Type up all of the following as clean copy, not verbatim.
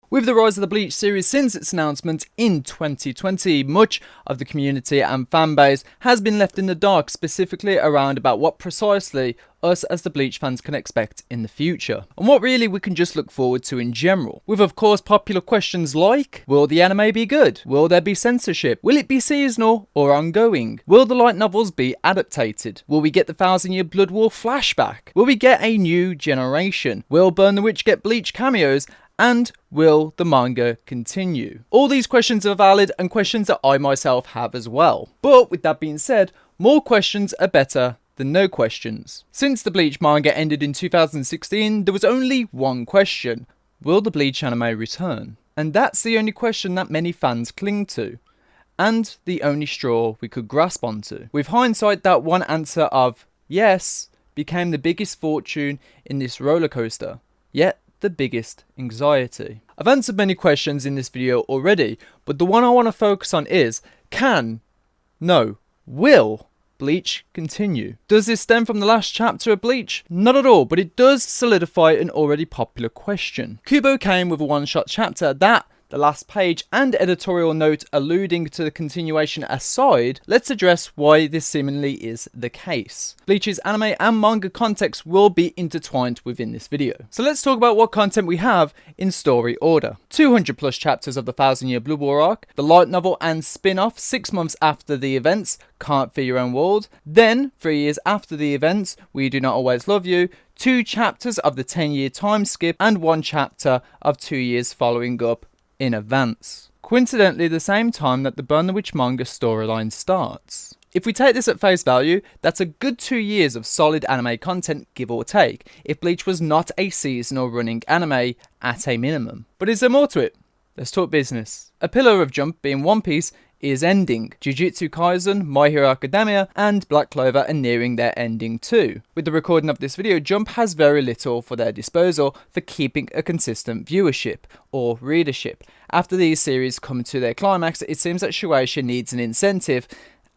With the rise of the Bleach series since its announcement in 2020, much of the community and fanbase has been left in the dark, specifically around about what precisely us as the Bleach fans can expect in the future, and what really we can just look forward to in general. With of course popular questions like, will the anime be good? Will there be censorship? Will it be seasonal or ongoing? Will the light novels be adapted? Will we get the 1,000-year Blood War flashback? Will we get a new generation? Will Burn the Witch get Bleach cameos? And will the manga continue? All these questions are valid and questions that I myself have as well. But with that being said, more questions are better than no questions. Since the Bleach manga ended in 2016, there was only one question. Will the Bleach anime return? And that's the only question that many fans cling to. And the only straw we could grasp onto. With hindsight, that one answer of yes became the biggest fortune in this roller coaster. Yet the biggest anxiety. I've answered many questions in this video already, but the one I want to focus on is, will Bleach continue? Does this stem from the last chapter of Bleach? Not at all, but it does solidify an already popular question. Kubo came with a one-shot chapter that, the last page and editorial note alluding to the continuation aside, let's address why this seemingly is the case. Bleach's anime and manga context will be intertwined within this video. So let's talk about what content we have in story order. 200 plus chapters of the 1,000-year Blood War arc, the light novel and spin-off 6 months after the events, Can't Fear Your Own World, then 3 years after the events, We Do Not Always Love You, 2 chapters of the 10-year time skip and 1 chapter of 2 years following up in advance. Coincidentally, the same time that the Burn the Witch manga storyline starts. If we take this at face value, that's a good 2 years of solid anime content, give or take, if Bleach was not a seasonal running anime at a minimum. But is there more to it? Let's talk business. A pillar of Jump, being One Piece, is ending. Jujutsu Kaisen, My Hero Academia, and Black Clover are nearing their ending too. With the recording of this video, Jump has very little for their disposal for keeping a consistent viewership or readership. After these series come to their climax, it seems that Shueisha needs an incentive,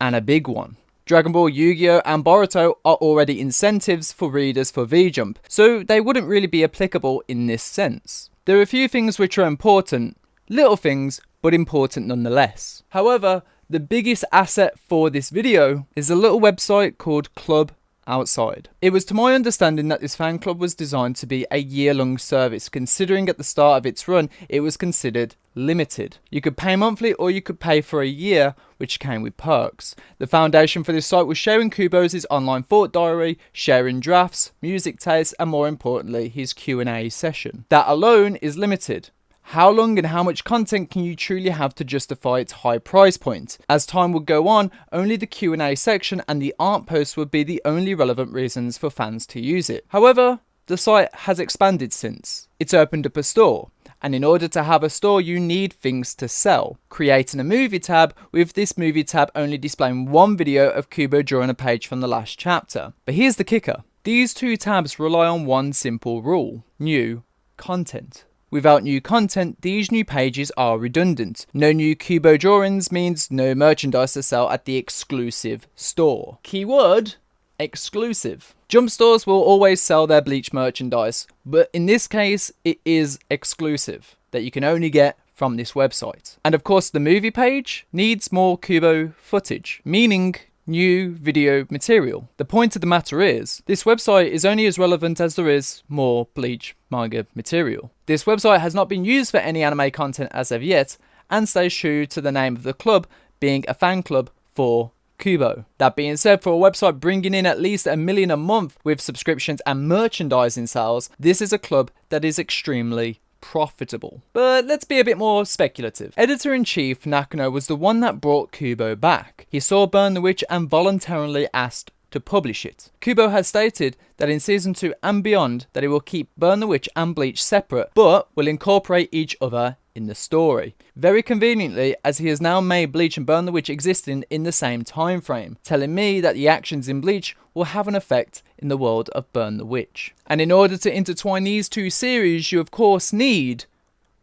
and a big one. Dragon Ball, Yu-Gi-Oh! And Boruto are already incentives for readers for V-Jump, so they wouldn't really be applicable in this sense. There are a few things which are important, little things, but important nonetheless. However, the biggest asset for this video is a little website called Club Outside. It was to my understanding that this fan club was designed to be a year-long service, considering at the start of its run it was considered limited. You could pay monthly or you could pay for a year, which came with perks. The foundation for this site was sharing Kubo's online thought diary, sharing drafts, music tastes, and more importantly his Q&A session. That alone is limited. How long and how much content can you truly have to justify its high price point? As time would go on, only the Q&A section and the art posts would be the only relevant reasons for fans to use it. However, the site has expanded since. It's opened up a store, and in order to have a store you need things to sell. Creating a movie tab, with this movie tab only displaying one video of Kubo drawing a page from the last chapter. But here's the kicker. These 2 tabs rely on one simple rule: new content. Without new content, these new pages are redundant. No new Kubo drawings means no merchandise to sell at the exclusive store. Keyword: exclusive. Jump stores will always sell their Bleach merchandise, but in this case, it is exclusive, that you can only get from this website. And of course, the movie page needs more Kubo footage, meaning new video material. The point of the matter is, this website is only as relevant as there is more Bleach manga material. This website has not been used for any anime content as of yet, and stays true to the name of the club, being a fan club for Kubo. That being said, for a website bringing in at least $1 million a month with subscriptions and merchandising sales, this is a club that is extremely profitable. But let's be a bit more speculative. Editor-in-Chief Nakano was the one that brought Kubo back. He saw Burn the Witch and voluntarily asked to publish it. Kubo has stated that in Season 2 and beyond that he will keep Burn the Witch and Bleach separate, but will incorporate each other in the story. Very conveniently, as he has now made Bleach and Burn the Witch existing in the same time frame, telling me that the actions in Bleach will have an effect in the world of Burn the Witch. And in order to intertwine these 2 series, you of course need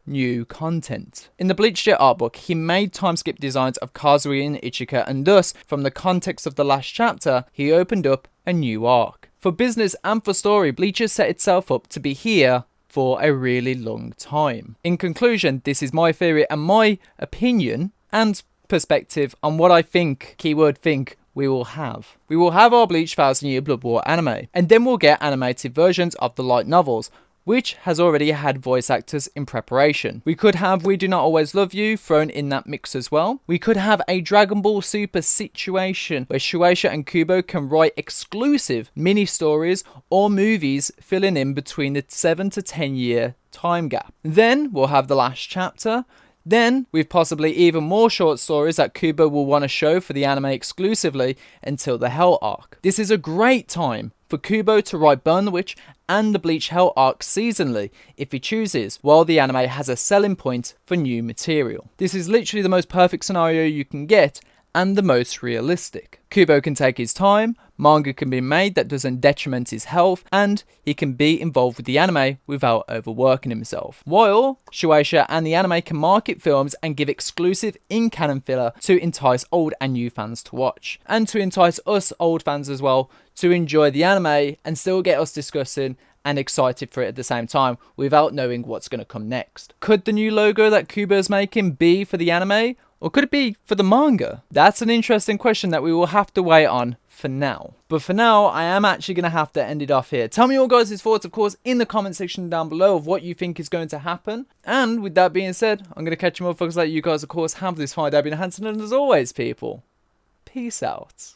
new content. In the Bleach Jet art book, he made time skip designs of Kazui and Ichika, and thus, from the context of the last chapter, he opened up a new arc. For business and for story, Bleach has set itself up to be here for a really long time. In conclusion, this is my theory and my opinion and perspective on what I think, keyword think, we will have. We will have our Bleach 1000-Year Blood War anime, and then we'll get animated versions of the light novels, which has already had voice actors in preparation. We could have We Do Not Always Love You thrown in that mix as well. We could have a Dragon Ball Super situation where Shueisha and Kubo can write exclusive mini stories or movies filling in between the 7 to 10 year time gap. Then we'll have the last chapter. Then, with possibly even more short stories that Kubo will want to show for the anime exclusively until the Hell arc. This is a great time for Kubo to write Burn the Witch and the Bleach Hell arc seasonally if he chooses, while the anime has a selling point for new material. This is literally the most perfect scenario you can get and the most realistic. Kubo can take his time, manga can be made that doesn't detriment his health, and he can be involved with the anime without overworking himself. While Shueisha and the anime can market films and give exclusive in-canon filler to entice old and new fans to watch, and to entice us old fans as well to enjoy the anime and still get us discussing and excited for it at the same time without knowing what's going to come next. Could the new logo that Kubo's making be for the anime? Or could it be for the manga? That's an interesting question that we will have to wait on for now. But for now, I am actually going to have to end it off here. Tell me your guys' thoughts, of course, in the comment section down below of what you think is going to happen. And with that being said, I'm going to catch you motherfuckers like you guys, of course, have this fine day being Hanson. And as always, people, peace out.